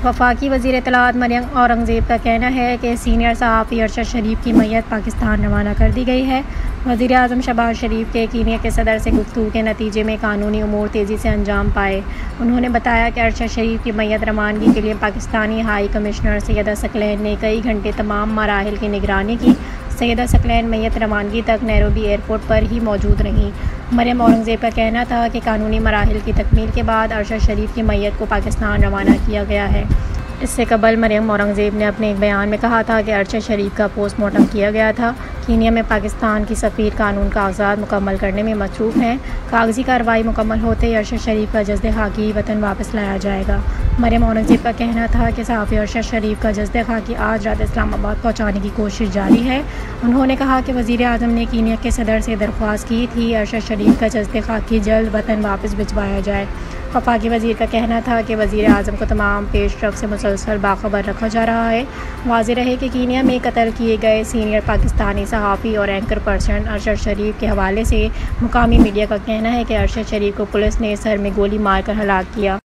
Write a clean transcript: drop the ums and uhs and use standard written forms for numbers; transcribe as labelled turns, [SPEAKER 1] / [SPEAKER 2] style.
[SPEAKER 1] वफाकी वज़ीर इत्तलाआत मरियम औरंगज़ेब का कहना है कि सीनियर सहाफ़ी अरशद शरीफ की मैयत पाकिस्तान रवाना कर दी गई है। वज़ीर आज़म शहबाज शरीफ के कीनिया के सदर से गुफ्तगू के नतीजे में कानूनी उमूर तेज़ी से अंजाम पाए। उन्होंने बताया कि अरशद शरीफ की मैयत रवानगी के लिए पाकिस्तानी हाई कमिश्नर सैयदा सकलैन ने कई घंटे तमाम मराहिल की निगरानी की। सैयदा सकलैन मैयत रवानगी तक नैरोबी एयरपोर्ट पर ही मौजूद रहीं। मरियम औरंगज़ेब का कहना था कि कानूनी मराहिल की तकमील के बाद अरशद शरीफ की मैयत को पाकिस्तान रवाना किया गया है। इससे कबल मरियम औरंगज़ेब ने अपने एक बयान में कहा था कि अरशद शरीफ का पोस्टमार्टम किया गया था। कीनिया में पाकिस्तान की सफ़ीर कानून का आज़ाद मुकम्मल करने में मसरूफ़ हैं। कागजी कार्रवाई मुकम्मल होते ही अरशद शरीफ का जस्द खाकी वतन वापस लाया जाएगा। मरियम औरंगज़ेब का कहना था कि सहाफ़ी अरशद शरीफ का जस्द खाकी आज रात इस्लामाबाद पहुँचाने की कोशिश जारी है। उन्होंने कहा कि वज़ीर आज़म ने कीनिया के सदर से दरख्वास्त की थी अरशद शरीफ का जस्द खाकी जल्द वतन वापस भिजवाया जाए। वफाकी वज़ीर का कहना था कि वज़ीर आज़म को तमाम पेशरफ से मुसलसल बाखबर रखा जा रहा है। वाज़ेह रहे कि कीनिया में कत्ल किए गए सीनियर पाकिस्तानी सहाफ़ी और एंकर पर्सन अरशद शरीफ के हवाले से मुकामी मीडिया का कहना है कि अरशद शरीफ को पुलिस ने सर में गोली मारकर हलाक किया।